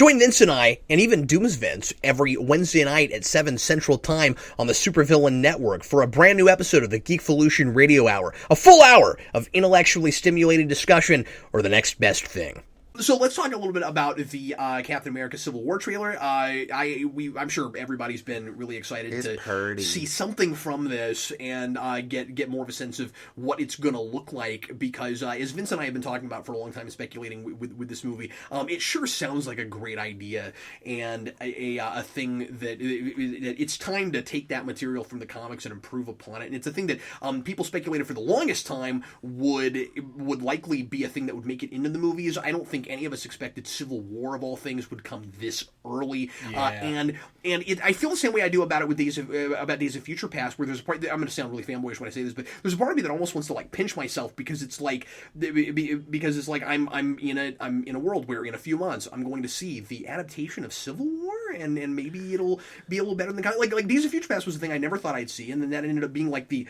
Join Vince and I, and even Dooms Vince, every Wednesday night at 7 Central Time on the Supervillain Network for a brand new episode of the Geekvolution Radio Hour. A full hour of intellectually stimulating discussion, or the next best thing. So let's talk a little bit about the Captain America Civil War trailer. I'm sure everybody's been really excited to see something from this and get more of a sense of what it's going to look like, because as Vince and I have been talking about for a long time, speculating with this movie, it sure sounds like a great idea and a thing that it's time to take that material from the comics and improve upon it. And it's a thing that people speculated for the longest time would likely be a thing that would make it into the movies. I don't think any of us expected Civil War, of all things, would come this early. And I feel the same way I do about it with Days of Future Past, where there's a part that, I'm going to sound really fanboyish when I say this, but there's a part of me that almost wants to like pinch myself because it's like I'm in a world where in a few months I'm going to see the adaptation of Civil War, and maybe it'll be a little better than like Days of Future Past was the thing I never thought I'd see, and then that ended up being like the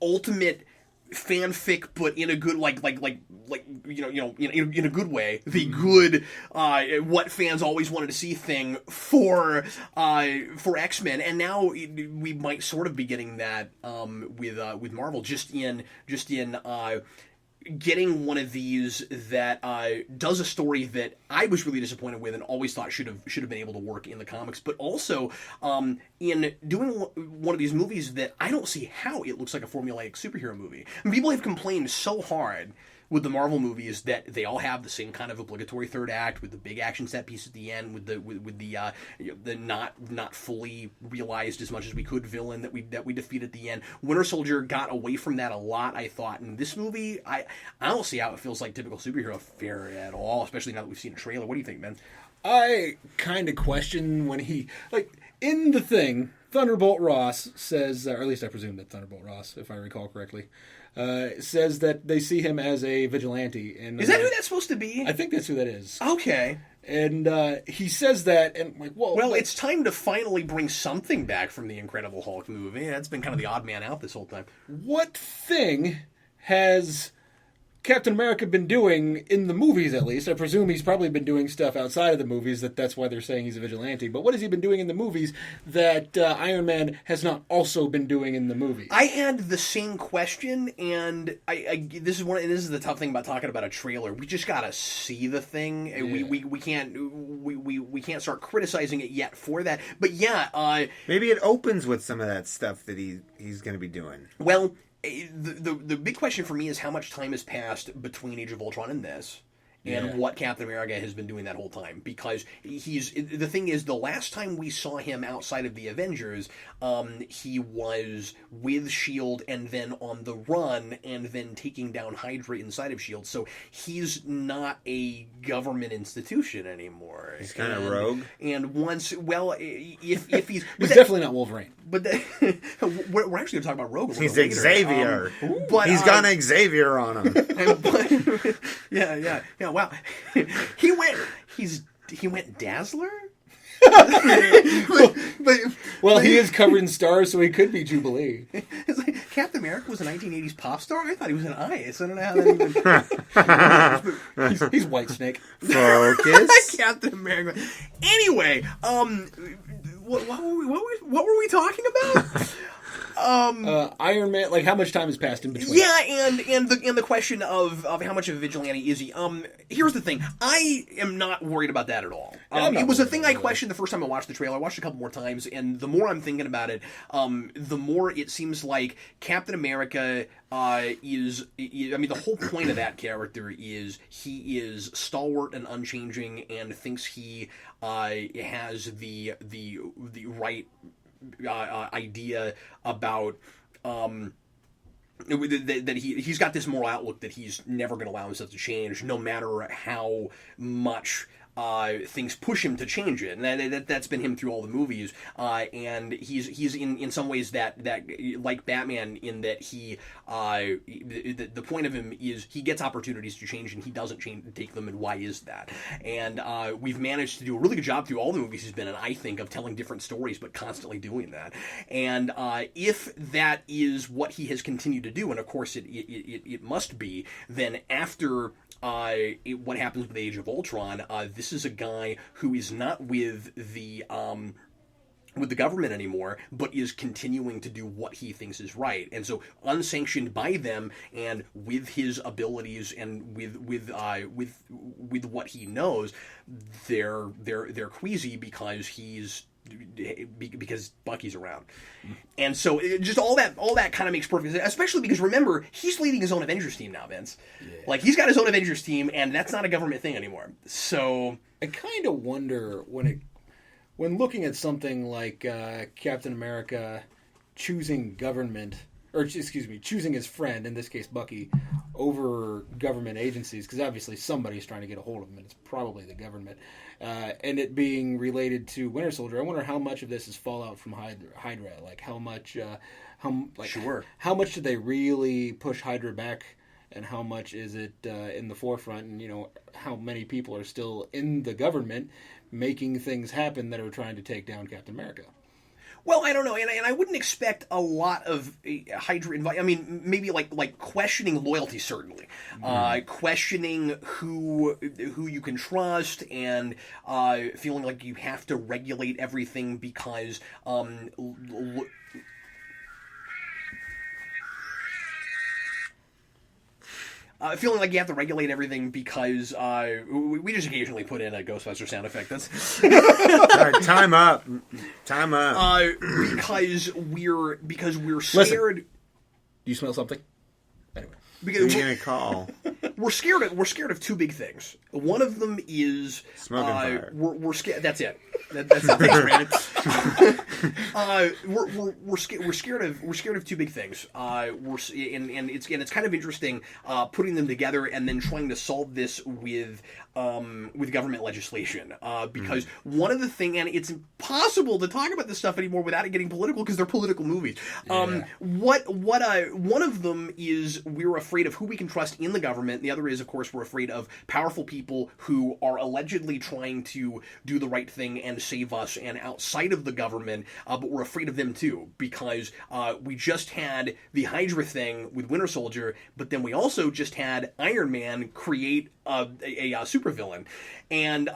ultimate fanfic, but in a good in a good way, the good what fans always wanted to see thing for X-Men, and now we might sort of be getting that with Marvel, just in getting one of these that does a story that I was really disappointed with and always thought should have been able to work in the comics, but also in doing one of these movies that I don't see how it looks like a formulaic superhero movie. And people have complained so hard with the Marvel movies that they all have the same kind of obligatory third act with the big action set piece at the end, with the not fully realized as much as we could villain that we defeat at the end. Winter Soldier got away from that a lot, I thought. In this movie, I don't see how it feels like typical superhero fare at all, especially now that we've seen a trailer. What do you think, Ben? I kind of question when he, like, in the thing, Thunderbolt Ross says, or at least I presume that Thunderbolt Ross, if I recall correctly, says that they see him as a vigilante. And is that who that's supposed to be? I think that's who that is. Okay. And he says that, and like, well, it's time to finally bring something back from the Incredible Hulk movie. That's been kind of the odd man out this whole time. What thing has Captain America been doing in the movies, at least? I presume he's probably been doing stuff outside of the movies, that's why they're saying he's a vigilante. But what has he been doing in the movies that Iron Man has not also been doing in the movies? I had the same question, and this is the tough thing about talking about a trailer. We just gotta see the thing. Yeah. We can't start criticizing it yet for that. But yeah, maybe it opens with some of that stuff that he's going to be doing. Well, the big question for me is how much time has passed between Age of Ultron and this, and what Captain America has been doing that whole time. Because the thing is, the last time we saw him outside of the Avengers, he was with S.H.I.E.L.D. and then on the run, and then taking down Hydra inside of S.H.I.E.L.D. So he's not a government institution anymore. He's kind of rogue. And once, well, if he's... He's definitely not Wolverine. But we're actually going to talk about Rogue. He's Xavier. But he's got an Xavier on him. Yeah. Wow. He went Dazzler. but he is covered in stars, so he could be Jubilee. It's like Captain America was a 1980s pop star. I thought he was an Ice. I don't know how that even. he's White Snake. Focus. Captain America. Anyway, what were we talking about? Iron Man, like how much time has passed in between? Yeah, and the question of how much of a vigilante is he? Here's the thing: I am not worried about that at all. It was a thing I questioned the first time I watched the trailer. I watched it a couple more times, and the more I'm thinking about it, the more it seems like Captain America is. I mean, the whole point of that character is he is stalwart and unchanging, and thinks he has the right idea about that he's got this moral outlook that he's never going to allow himself to change, no matter how much things push him to change it, and that's been him through all the movies. And he's in some ways that like Batman, in that he the point of him is he gets opportunities to change and he doesn't take them. And why is that? And we've managed to do a really good job through all the movies he's been in, I think, of telling different stories, but constantly doing that. And if that is what he has continued to do, and of course it must be, then after what happens with Age of Ultron, this is a guy who is not with the government anymore, but is continuing to do what he thinks is right. And so, unsanctioned by them, and with his abilities, and with what he knows, they're queasy because Bucky's around. And so just all that kind of makes perfect sense, especially because, remember, he's leading his own Avengers team now, Vince. Yeah. Like, he's got his own Avengers team, and that's not a government thing anymore. So I kind of wonder when looking at something like Captain America choosing choosing his friend, in this case Bucky, over government agencies, because obviously somebody's trying to get a hold of him, and it's probably the government, and it being related to Winter Soldier. I wonder how much of this is fallout from Hydra. Like, how much did they really push Hydra back, and how much is it in the forefront, and how many people are still in the government making things happen that are trying to take down Captain America. Well, I don't know, and I wouldn't expect a lot of Hydra. I mean, maybe like questioning loyalty, certainly, questioning who you can trust, and feeling like you have to regulate everything because feeling like you have to regulate everything because we just occasionally put in a Ghostbuster sound effect. That's Sorry, time up. Because we're scared. Listen. Do you smell something? Anyway, because Who are you gonna call? We're scared of two big things. One of them is Smoke and fire. We're scared. That's it. That's the thing, we're scared of two big things. It's kind of interesting putting them together and then trying to solve this with government legislation, because one of the thing, and it's impossible to talk about this stuff anymore without it getting political because they're political movies. Yeah. One of them is we're afraid of who we can trust in the government. The other is, of course, we're afraid of powerful people who are allegedly trying to do the right thing and save us, and outside of the government, but we're afraid of them too, because we just had the Hydra thing with Winter Soldier, but then we also just had Iron Man create a supervillain, and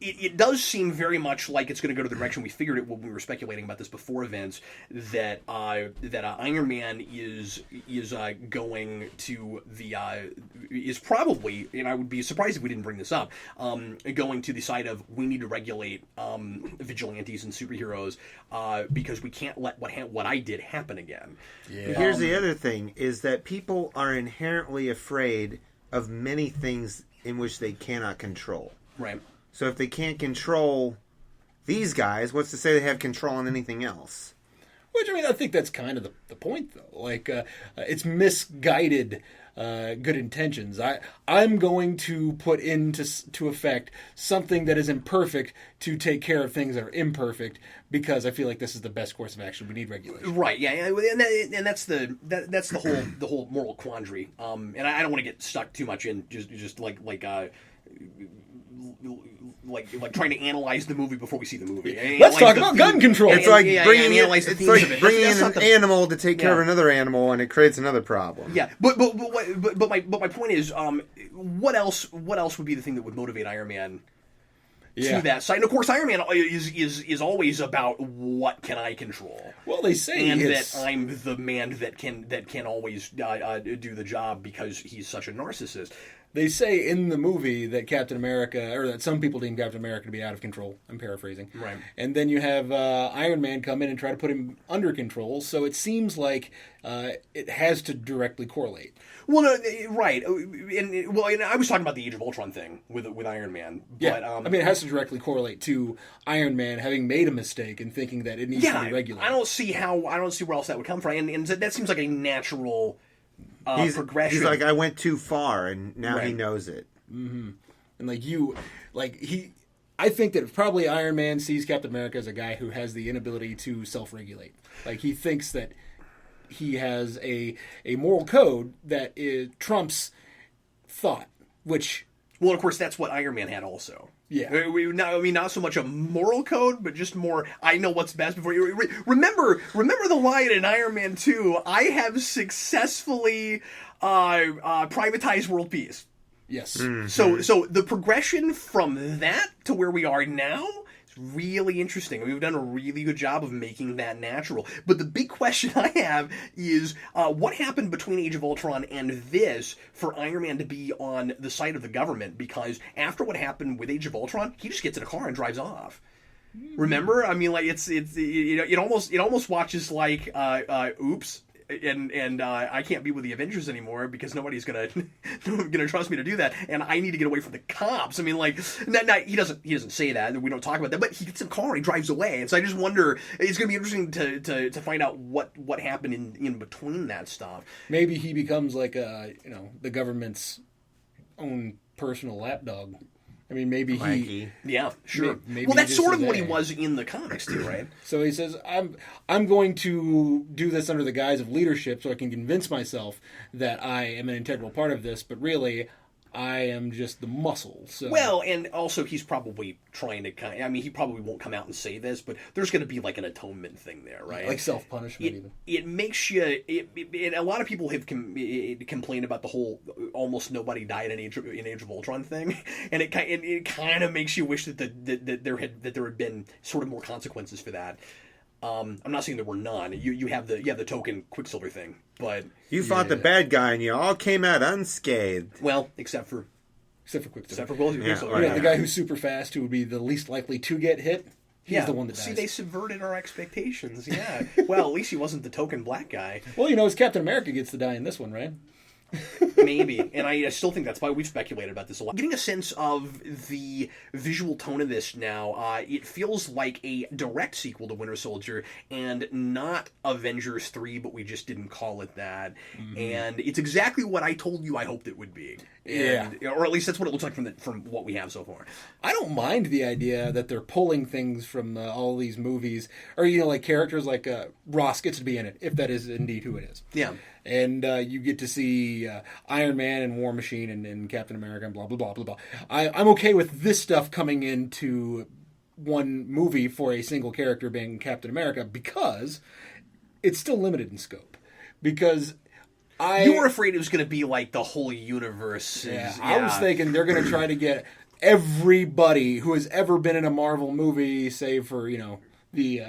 it does seem very much like it's going to go to the direction we figured it when we were speculating about this before events, that Iron Man is going to is probably, and I would be surprised if we didn't bring this up, going to the side of we need to regulate vigilantes and superheroes because we can't let what I did happen again. Yeah. Here's the other thing, is that people are inherently afraid of many things in which they cannot control. Right. So if they can't control these guys, what's to say they have control on anything else? Which, I mean, I think that's kind of the point, though. Like, it's misguided good intentions. I'm going to put into effect something that is imperfect to take care of things that are imperfect, because I feel like this is the best course of action. We need regulation. Right. Yeah. And that's the whole moral quandary. And I don't want to get stuck too much in just like trying to analyze the movie before we see the movie. Let's talk about gun control. It's like bringing in an an animal to take care of another animal, and it creates another problem. Yeah, but my point is, what else would be the thing that would motivate Iron Man to that side? And of course, Iron Man is always about what can I control. Well, they say, and that I'm the man that can always do the job because he's such a narcissist. They say in the movie that Captain America, or that some people deem Captain America to be out of control. I'm paraphrasing. Right. And then you have Iron Man come in and try to put him under control. So it seems like it has to directly correlate. Well, no, right. And I was talking about the Age of Ultron thing with Iron Man. But, I mean, it has to directly correlate to Iron Man having made a mistake and thinking that it needs to be regulated. I don't see where else that would come from. And that seems like a natural progression. He's like, I went too far, and now he knows it. Mm-hmm. And I think that probably Iron Man sees Captain America as a guy who has the inability to self-regulate. Like, he thinks that he has a moral code that trumps thought, which... Well, of course, that's what Iron Man had also. Yeah. Not so much a moral code, but just more, I know what's best before you... Remember the line in Iron Man 2, I have successfully privatized world peace. Yes. So the progression from that to where we are now is really interesting. We've done a really good job of making that natural. But the big question I have is what happened between Age of Ultron and this for Iron Man to be on the side of the government? Because after what happened with Age of Ultron, he just gets in a car and drives off. Remember? I mean, like it almost watches like oops. And I can't be with the Avengers anymore because nobody's gonna trust me to do that, and I need to get away from the cops. I mean, like, he doesn't say that, and we don't talk about that, but he gets in a car and he drives away. And so I just wonder, it's gonna be interesting to find out what happened in between that stuff. Maybe he becomes like the government's own personal lapdog. I mean, maybe Mikey. Yeah, sure. Maybe well, that's sort of what he A. was in the comics too, right? So he says, I'm going to do this under the guise of leadership so I can convince myself that I am an integral part of this, but really, I am just the muscle. So. Well, and also he's probably trying to I mean, he probably won't come out and say this, but there's going to be like an atonement thing there, right? Like self-punishment even. It makes you... a lot of people have complained about the whole almost nobody died in Age of Ultron thing, and it kind of makes you wish that there had been sort of more consequences for that. I'm not saying there were none. You have the token Quicksilver thing, but You fought the bad guy and you all came out unscathed. well, except for Quicksilver. Quicksilver. Yeah, the guy who's super fast, who would be the least likely to get hit, he's the one that dies. See, they subverted our expectations. Yeah. Well, at least he wasn't the token black guy. Well, it's Captain America gets to die in this one, right? Maybe. And I still think that's why we've speculated about this a lot. Getting a sense of the visual tone of this now, it feels like a direct sequel to Winter Soldier and not Avengers 3, but we just didn't call it that. Mm-hmm. And it's exactly what I told you I hoped it would be. And, or at least that's what it looks like from what we have so far. I don't mind the idea that they're pulling things from all these movies, or like characters like Ross gets to be in it, if that is indeed who it is. Yeah. And you get to see Iron Man and War Machine and Captain America and blah, blah, blah, blah, blah. I'm okay with this stuff coming into one movie for a single character being Captain America because it's still limited in scope. Because you were afraid it was going to be like the whole universe. I was thinking they're going to try to get everybody who has ever been in a Marvel movie, save for, the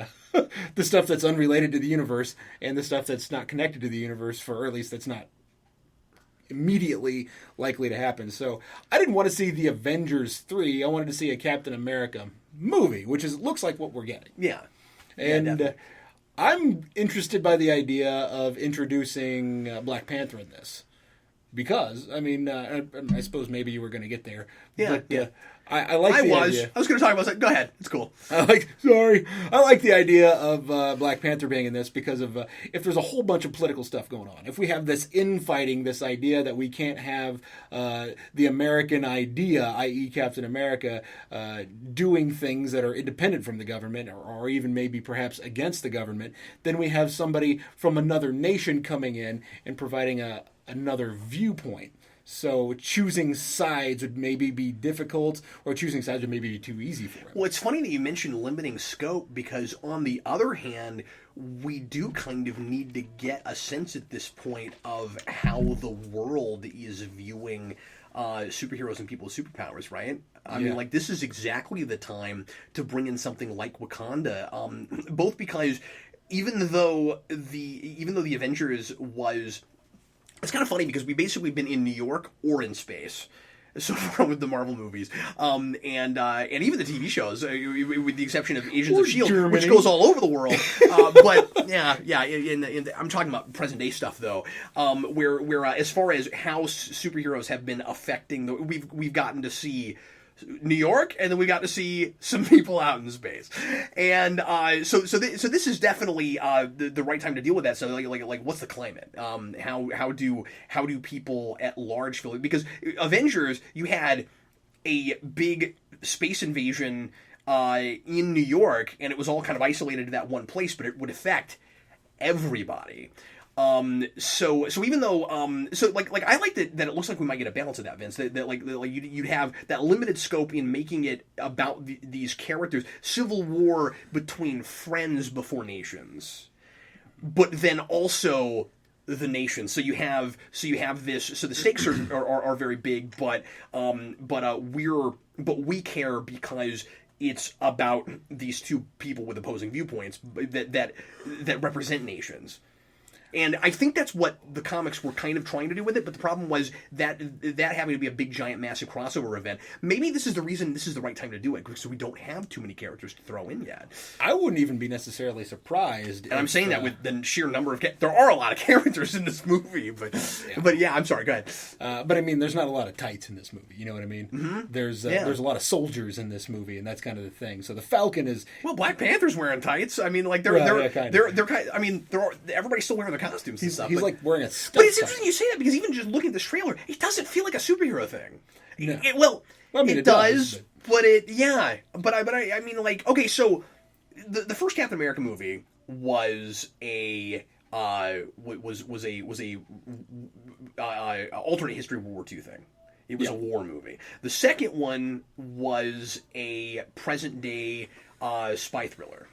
the stuff that's unrelated to the universe and the stuff that's not connected to the universe, or at least that's not immediately likely to happen. So I didn't want to see the Avengers 3. I wanted to see a Captain America movie, which looks like what we're getting. Yeah. And I'm interested by the idea of introducing Black Panther in this. Because, I mean, I suppose maybe you were going to get there. Yeah, but, I like the idea. I was going to talk about that. Go ahead. It's cool. I like the idea of Black Panther being in this because of if there's a whole bunch of political stuff going on. If we have this infighting, this idea that we can't have the American idea, i.e. Captain America, doing things that are independent from the government or even maybe perhaps against the government, then we have somebody from another nation coming in and providing another viewpoint. So choosing sides would maybe be difficult, or choosing sides would maybe be too easy for him. Well, it's funny that you mentioned limiting scope, because on the other hand, we do kind of need to get a sense at this point of how the world is viewing superheroes and people with superpowers, right? I mean, like, this is exactly the time to bring in something like Wakanda, both because even though the Avengers was... It's kind of funny because we've basically been in New York or in space so far with the Marvel movies, and even the TV shows, with the exception of Agents of S.H.I.E.L.D., Germany, which goes all over the world. But I'm talking about present day stuff though, where as far as how superheroes have been affecting we've gotten to see New York, and then we got to see some people out in space, and so this is definitely the right time to deal with that. So like what's the climate? How do people at large feel? Because Avengers, you had a big space invasion in New York, and it was all kind of isolated to that one place, but it would affect everybody. So even though, I like that it looks like we might get a balance of that, Vince, that you'd have that limited scope in making it about these characters, civil war between friends before nations, but then also the nation. So you have this. So the stakes are very big, but we care because it's about these two people with opposing viewpoints that represent nations. And I think that's what the comics were kind of trying to do with it, but the problem was that having to be a big, giant, massive crossover event. Maybe this is the reason this is the right time to do it, because we don't have too many characters to throw in yet. I wouldn't even be necessarily surprised. And I'm saying that with the sheer number of... There are a lot of characters in this movie, but yeah, I'm sorry, go ahead. But I mean, there's not a lot of tights in this movie, you know what I mean? Mm-hmm. There's a lot of soldiers in this movie, and that's kind of the thing. So the Falcon is... Well, Black Panther's wearing tights. I mean, like, everybody's still wearing their costumes and stuff. He's like wearing a stuff. But it's interesting you say that, because even just looking at this trailer, it doesn't feel like a superhero thing. No. It does, but I mean, like, okay, so the first Captain America movie was a alternate history World War II thing. It was a war movie. The second one was a present day spy thriller.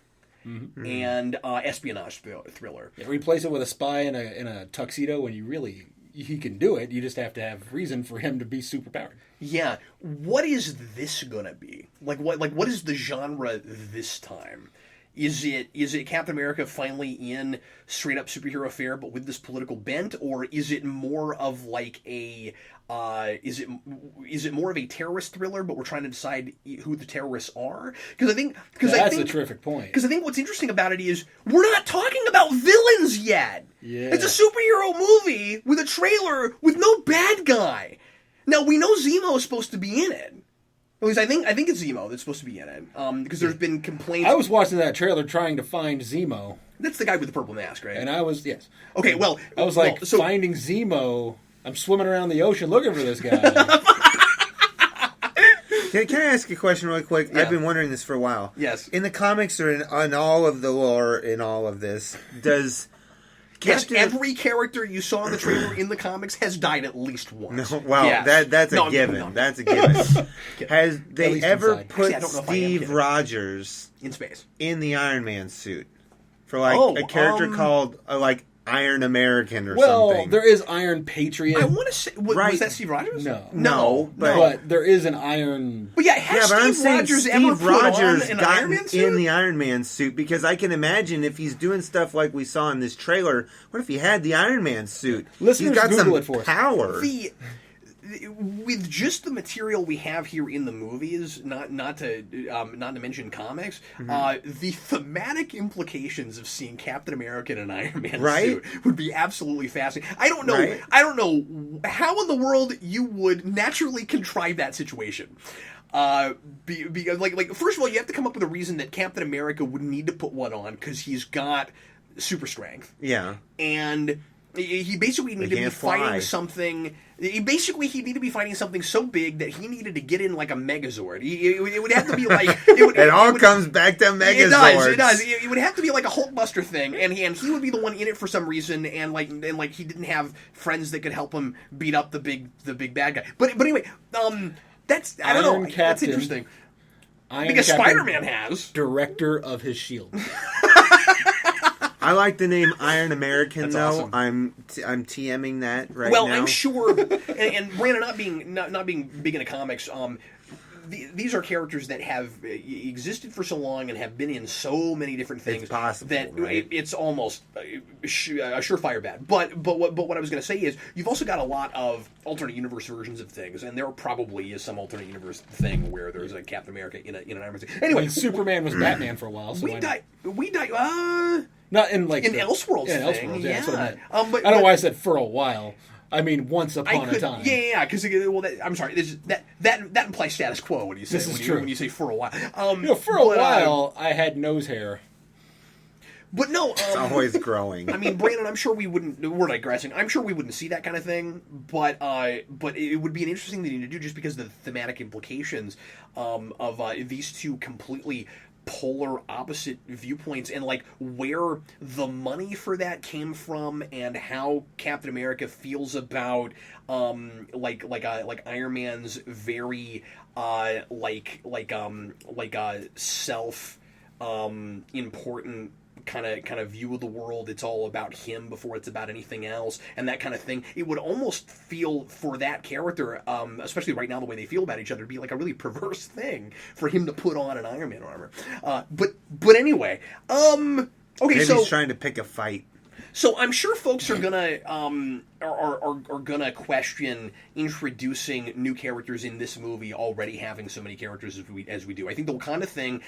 Mm-hmm. And espionage thriller. Yeah, replace it with a spy in a tuxedo when he can do it. You just have to have reason for him to be superpowered. Yeah. What is this gonna be? What is the genre this time? Is it Captain America finally in straight up superhero fare, but with this political bent, or is it more of like a is it more of a terrorist thriller, but we're trying to decide who the terrorists are? Because I think that's a terrific point. Because I think what's interesting about it is we're not talking about villains yet. Yeah. It's a superhero movie with a trailer with no bad guy. Now we know Zemo is supposed to be in it. At least I think it's Zemo that's supposed to be in it. Because there's been complaints. I was watching that trailer trying to find Zemo. That's the guy with the purple mask, right? And I was, yes. Okay, well... I was finding Zemo. I'm swimming around the ocean looking for this guy. Can I ask you a question really quick? Yeah. I've been wondering this for a while. Yes. In the comics or in all of the lore in all of this, does... every character you saw in the trailer in the comics has died at least once. No, well, yes. That's a given. No. That's a given. Has they ever put Steve Rogers in space in the Iron Man suit for a character called Iron American or something? Well, there is Iron Patriot. I want to say, was that Steve Rogers? No, but there is an Iron. But has Steve Rogers ever put on an Iron Man suit? In the Iron Man suit, because I can imagine if he's doing stuff like we saw in this trailer. What if he had the Iron Man suit? Listeners, he's got Google some it for us. power. With just the material we have here in the movies, not to mention comimes, the thematic implications of seeing Captain America in an Iron Man suit would be absolutely fascinating. I don't know how in the world you would naturally contrive that situation. Because first of all, you have to come up with a reason that Captain America would need to put one on, because he's got super strength. Yeah, and he basically needed to be fighting something. He'd need to be fighting something so big that he needed to get in like a Megazord. It would have to be like it all comes back to Megazords. It does. It would have to be like a Hulkbuster thing, and he would be the one in it for some reason, and he didn't have friends that could help him beat up the big bad guy. But anyway, that's I don't know. That's interesting. Because Spider-Man has director of his shield. I like the name Iron American. That's though. Awesome. I'm TMing that right now. Well, I'm sure, and Brandon not being big into comics, these are characters that have existed for so long and have been in so many different things. It's possible, that right? It's almost a surefire bet. But what I was going to say is you've also got a lot of alternate universe versions of things, and there probably is some alternate universe thing where there's a Captain America in an Iron Man. Anyway, Superman was Batman for a while. So we died. Not in Elseworlds. Yeah, thing. Elseworlds. Yeah, that's what I meant. I don't know why I said for a while. I mean, once upon a time. Yeah, because I'm sorry. That implies status quo when you say when you say for a while. For a while, I had nose hair. But no, it's always growing. I mean, Brandon, I'm sure we wouldn't. We're digressing. I'm sure we wouldn't see that kind of thing. But it would be an interesting thing to do just because of the thematic implications of these two completely polar opposite viewpoints, and where the money for that came from, and how Captain America feels about Iron Man's very self important kind of view of the world. It's all about him before it's about anything else, and that kind of thing. It would almost feel for that character, especially right now the way they feel about each other, be like a really perverse thing for him to put on an Iron Man armor. But anyway, okay, Maybe so he's trying to pick a fight. So I'm sure folks are gonna are gonna question introducing new characters in this movie already having so many characters as we do. I think the Wakanda thing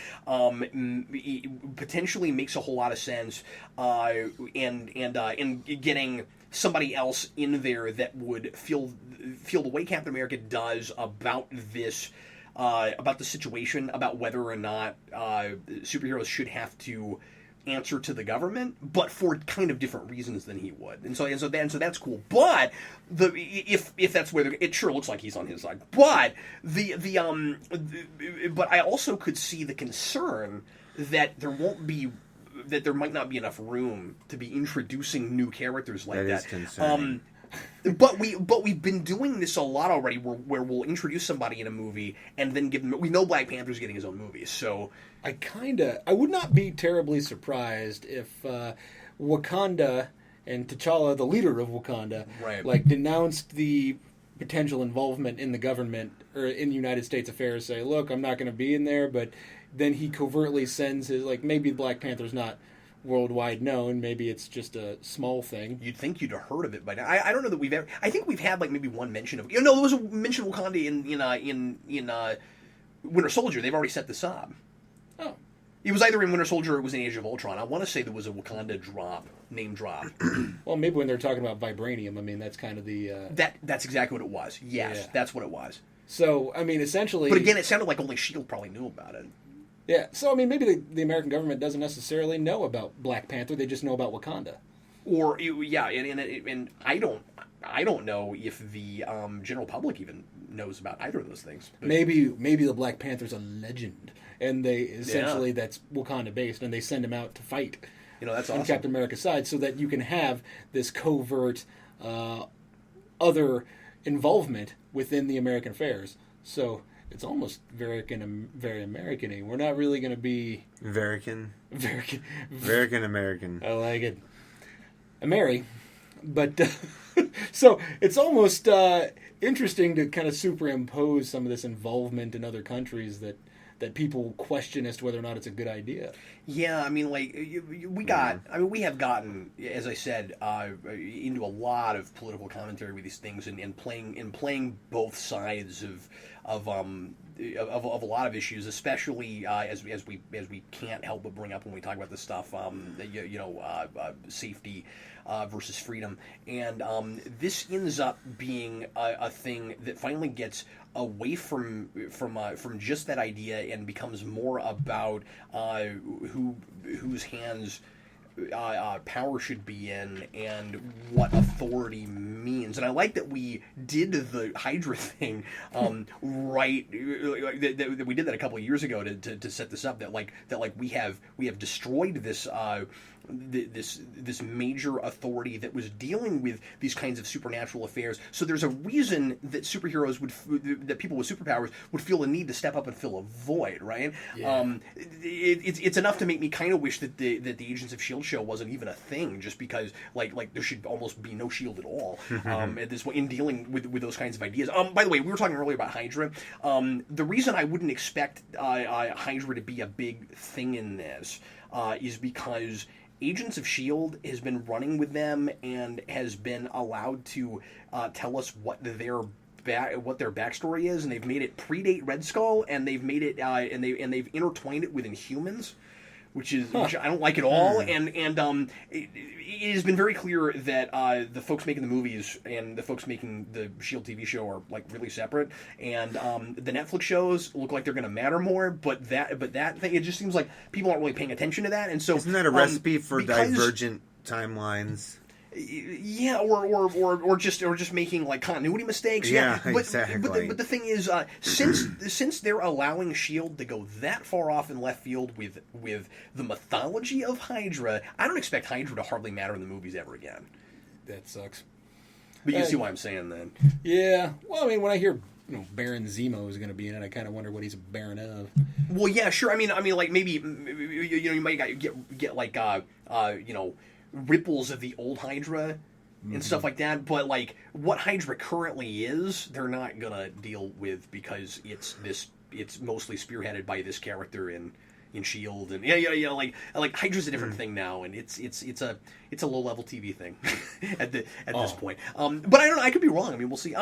potentially makes a whole lot of sense, and getting somebody else in there that would feel the way Captain America does about this. About the situation, about whether or not superheroes should have to answer to the government, but for kind of different reasons than he would, and so that's cool. But if that's where it sure looks like he's on his side, but but I also could see the concern that there might not be enough room to be introducing new characters like that. That is concerning. But we've been doing this a lot already, where we'll introduce somebody in a movie and then give them. We know Black Panther's getting his own movie, so I would not be terribly surprised if Wakanda and T'Challa, the leader of Wakanda, right, like denounced the potential involvement in the government or in United States affairs. Say, look, I'm not going to be in there, but then he covertly sends his maybe Black Panther's not worldwide known. Maybe it's just a small thing. You'd think you'd have heard of it by now. I don't know that we've ever. I think we've had maybe one mention of. There was a mention of Wakanda in Winter Soldier. They've already set this up. Oh, it was either in Winter Soldier or it was in Age of Ultron. I want to say there was a Wakanda name drop. Well, maybe when they're talking about vibranium. I mean, that's kind of the that's exactly what it was. Yes, yeah. That's what it was. So I mean, essentially. But again, it sounded like only S.H.I.E.L.D. probably knew about it. Yeah, so I mean, maybe the American government doesn't necessarily know about Black Panther; they just know about Wakanda. Or yeah, and I don't know if the general public even knows about either of those things. But Maybe the Black Panther's a legend, and they essentially that's Wakanda based, and they send him out to fight. That's on awesome. Captain America's side, so that you can have this covert other involvement within the American affairs. So. It's almost very American-y. We're not really going to be... American. I like it. Mary. But, so, it's almost interesting to kind of superimpose some of this involvement in other countries that people question as to whether or not it's a good idea. Yeah, I mean, we have gotten, as I said, into a lot of political commentary with these things, and playing both sides of a lot of issues, especially as we can't help but bring up when we talk about this stuff, safety versus freedom, and this ends up being a thing that finally gets away from just that idea and becomes more about whose hands power should be in and what authority means. And I like that we did the Hydra thing right. That we did that a couple of years ago to set this up. That we have destroyed this. This major authority that was dealing with these kinds of supernatural affairs. So there's a reason that that people with superpowers would feel the need to step up and fill a void, right? Yeah. It's enough to make me kind of wish that the Agents of S.H.I.E.L.D. show wasn't even a thing, just because like there should almost be no S.H.I.E.L.D. at all at this point in dealing with those kinds of ideas. By the way, we were talking earlier about Hydra. The reason I wouldn't expect Hydra to be a big thing in this is because Agents of S.H.I.E.L.D. has been running with them and has been allowed to tell us what their backstory is, and they've made it predate Red Skull, and they've made it and they've intertwined it with Inhumans, which I don't like at all. And it has been very clear that the folks making the movies and the folks making the S.H.I.E.L.D. TV show are really separate. And the Netflix shows look like they're going to matter more. But that thing, it just seems like people aren't really paying attention to that. And so isn't that a recipe for divergent timelines? Yeah, or just making continuity mistakes. Yeah, but, exactly. But the thing is, since they're allowing S.H.I.E.L.D. to go that far off in left field with the mythology of Hydra, I don't expect Hydra to hardly matter in the movies ever again. That sucks. But you see what I'm saying then. Yeah. Well, I mean, when I hear Baron Zemo is going to be in it. I kind of wonder what he's a baron of. Well, yeah, sure. I mean, like maybe you might get like ripples of the old Hydra and stuff like that. But like what Hydra currently is, they're not gonna deal with because it's mostly spearheaded by this character in Shield and like Hydra's a different thing now, and it's a low level TV thing at this point. But I don't know. I could be wrong. I mean, we'll see.